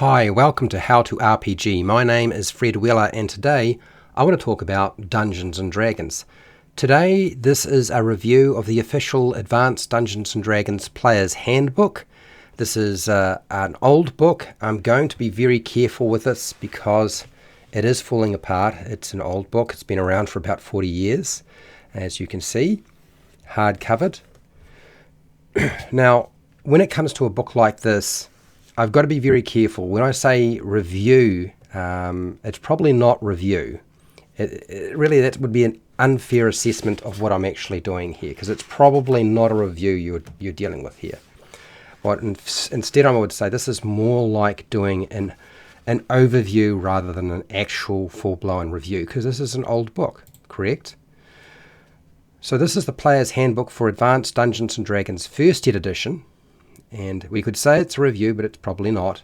Hi, welcome to How to RPG. My name is Fred Weller and today I want to talk about Dungeons & Dragons. Today this is a review of the official Advanced Dungeons & Dragons Player's Handbook. This is an old book. I'm going to be very careful with this because it is falling apart. It's an old book. It's been around for about 40 years, as you can see, hard-covered. Now, when it comes to a book like this, I've got to be very careful. When I say review, it's probably not review. Really, that would be an unfair assessment of what I'm actually doing here, because it's probably not a review you're dealing with here. Instead, I would say this is more like doing an overview rather than an actual full-blown review, because this is an old book, correct? So this is the Player's Handbook for Advanced Dungeons & Dragons First Ed Edition. And we could say it's a review, but it's probably not.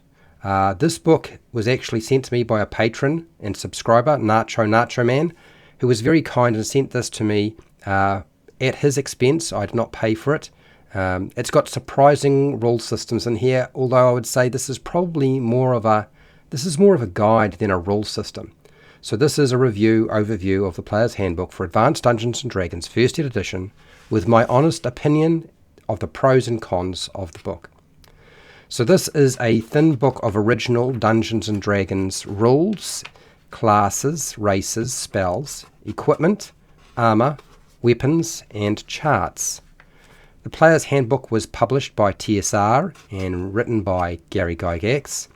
This book was actually sent to me by a patron and subscriber, Nacho Man, who was very kind and sent this to me at his expense. I did not pay for it. It's got surprising rule systems in here, although I would say this is probably more of a guide than a rule system. So this is a overview of the Player's Handbook for Advanced Dungeons & Dragons First Ed Edition with my honest opinion of the pros and cons of the book. So this is a thin book of original Dungeons & Dragons rules, classes, races, spells, equipment, armor, weapons, and charts. The Player's Handbook was published by TSR and written by Gary Gygax.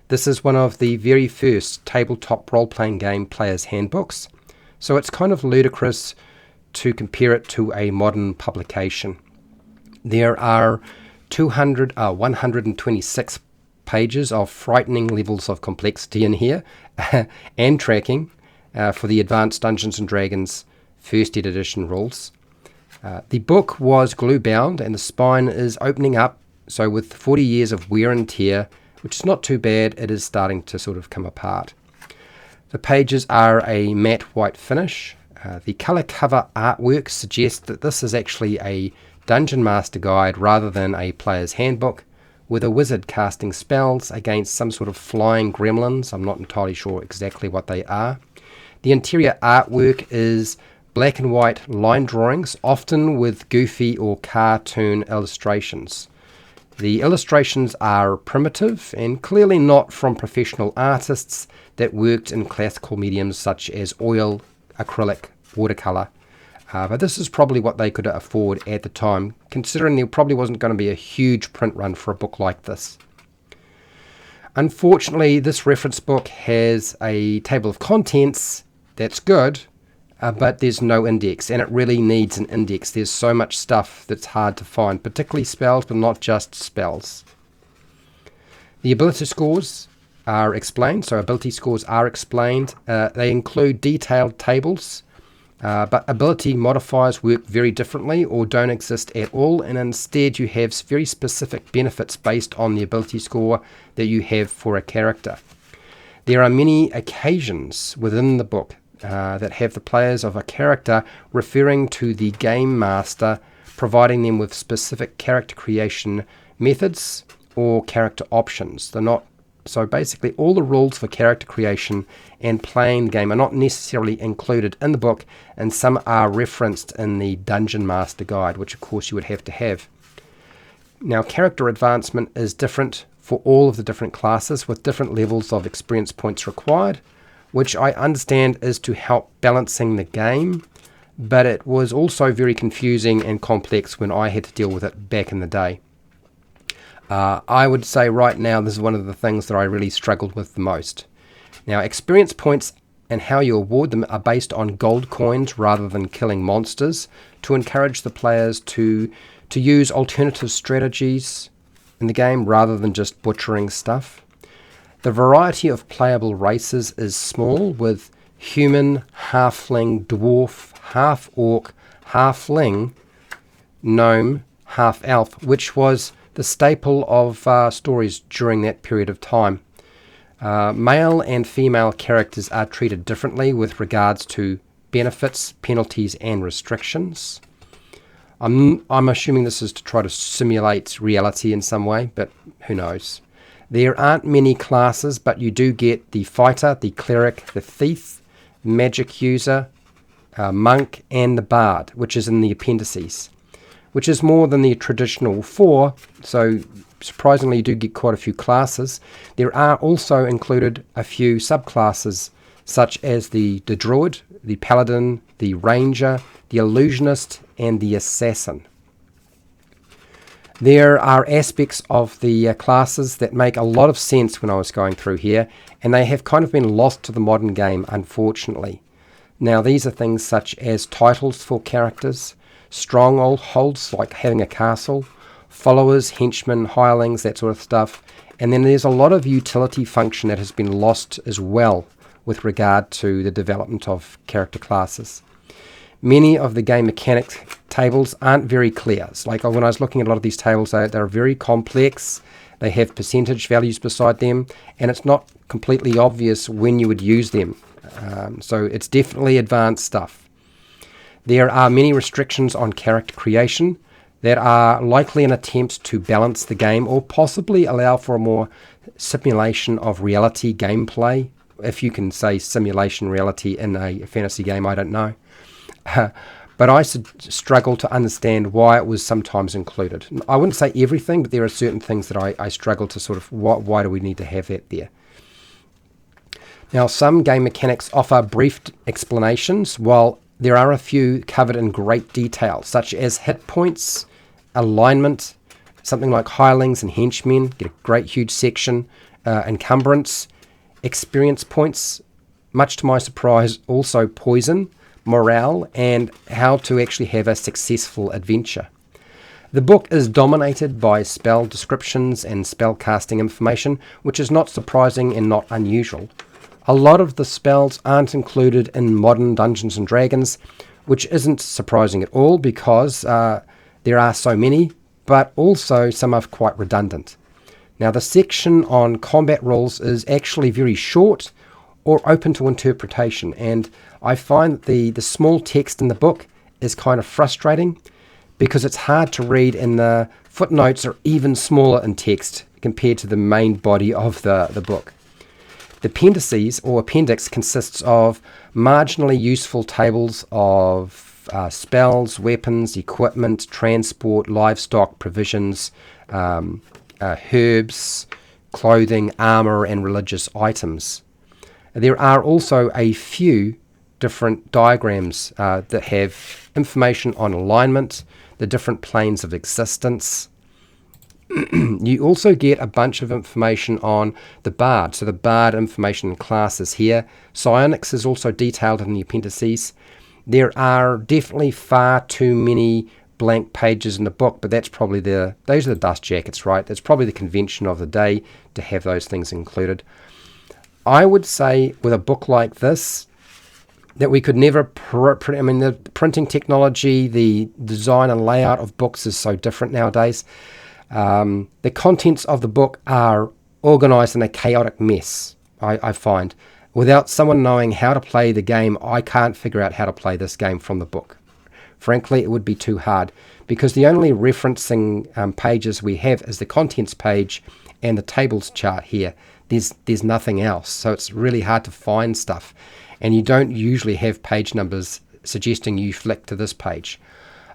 This is one of the very first tabletop role-playing game Player's Handbooks, so it's kind of ludicrous to compare it to a modern publication. There are 126 pages of frightening levels of complexity in here and tracking for the Advanced Dungeons & Dragons First Ed Edition rules. The book was glue-bound and the spine is opening up, so with 40 years of wear and tear, which is not too bad, it is starting to sort of come apart. The pages are a matte white finish. The colour cover artwork suggests that this is actually a Dungeon Master Guide rather than a Player's Handbook, with a wizard casting spells against some sort of flying gremlins. I'm not entirely sure exactly what they are. The interior artwork is black and white line drawings, often with goofy or cartoon illustrations. The illustrations are primitive and clearly not from professional artists that worked in classical mediums such as oil, acrylic, watercolour. But this is probably what they could afford at the time, considering there probably wasn't going to be a huge print run for a book like this. Unfortunately, this reference book has a table of contents that's good, but there's no index, and it really needs an index. There's so much stuff that's hard to find, particularly spells, but not just spells. The ability scores are explained, so ability scores are explained. They include detailed tables, but ability modifiers work very differently or don't exist at all, and instead you have very specific benefits based on the ability score that you have for a character. There are many occasions within the book that have the players of a character referring to the game master, providing them with specific character creation methods or character options. So basically all the rules for character creation and playing the game are not necessarily included in the book, and some are referenced in the Dungeon Master Guide, which of course you would have to have. Now, character advancement is different for all of the different classes with different levels of experience points required, which I understand is to help balancing the game, but it was also very confusing and complex when I had to deal with it back in the day. I would say right now this is one of the things that I really struggled with the most. Now, experience points and how you award them are based on gold coins rather than killing monsters, to encourage the players to use alternative strategies in the game rather than just butchering stuff. The variety of playable races is small, with human, halfling, dwarf, half-orc, halfling, gnome, half-elf, which was the staple of stories during that period of time. Male and female characters are treated differently with regards to benefits, penalties, and restrictions. I'm assuming this is to try to simulate reality in some way, but who knows. There aren't many classes, but you do get the fighter, the cleric, the thief, magic user, monk, and the bard, which is in the appendices, which is more than the traditional 4, so surprisingly you do get quite a few classes. There are also included a few subclasses, such as the druid, the paladin, the ranger, the illusionist, and the assassin. There are aspects of the classes that make a lot of sense when I was going through here, and they have kind of been lost to the modern game, unfortunately. Now, these are things such as titles for characters, strongholds like having a castle, followers, henchmen, hirelings, that sort of stuff. And then there's a lot of utility function that has been lost as well with regard to the development of character classes. Many of the game mechanics tables aren't very clear. It's like when I was looking at a lot of these tables, they're very complex. They have percentage values beside them, and it's not completely obvious when you would use them. So it's definitely advanced stuff. There are many restrictions on character creation that are likely an attempt to balance the game or possibly allow for a more simulation of reality gameplay. If you can say simulation reality in a fantasy game, I don't know. But I struggle to understand why it was sometimes included. I wouldn't say everything, but there are certain things that I struggle to sort of, why do we need to have that there? Now, some game mechanics offer brief explanations, while there are a few covered in great detail, such as hit points, alignment, something like hirelings and henchmen, get a great huge section, encumbrance, experience points, much to my surprise, also poison, morale, and how to actually have a successful adventure. The book is dominated by spell descriptions and spell casting information, which is not surprising and not unusual. A lot of the spells aren't included in modern Dungeons & Dragons, which isn't surprising at all because there are so many, but also some are quite redundant. Now, the section on combat rules is actually very short or open to interpretation, and I find that the small text in the book is kind of frustrating because it's hard to read, and the footnotes are even smaller in text compared to the main body of the book. The appendices or appendix consists of marginally useful tables of spells, weapons, equipment, transport, livestock, provisions, herbs, clothing, armor, and religious items. There are also a few different diagrams that have information on alignment, the different planes of existence. You also get a bunch of information on the bard. So the bard information class is here. Psionics is also detailed in the appendices. There are definitely far too many blank pages in the book, but that's probably those are the dust jackets, right? That's probably the convention of the day to have those things included. I would say with a book like this that we could never the printing technology, the design and layout of books is so different nowadays. The contents of the book are organized in a chaotic mess, I find. Without someone knowing how to play the game, I can't figure out how to play this game from the book. Frankly, it would be too hard because the only referencing pages we have is the contents page and the tables chart here. There's nothing else, so it's really hard to find stuff. And you don't usually have page numbers suggesting you flick to this page.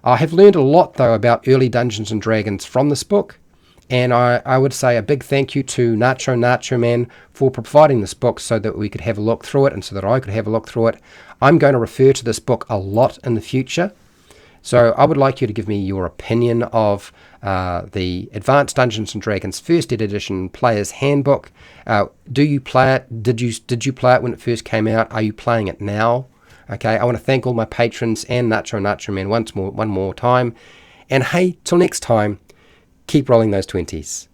I have learned a lot, though, about early Dungeons & Dragons from this book, and I would say a big thank you to Nacho Man for providing this book so that we could have a look through it and so that I could have a look through it. I'm going to refer to this book a lot in the future, so I would like you to give me your opinion of the Advanced Dungeons & Dragons First Edition Player's Handbook. Do you play it? Did you play it when it first came out? Are you playing it now? Okay, I want to thank all my patrons and Nacho Man one more time. And hey, till next time, keep rolling those 20s.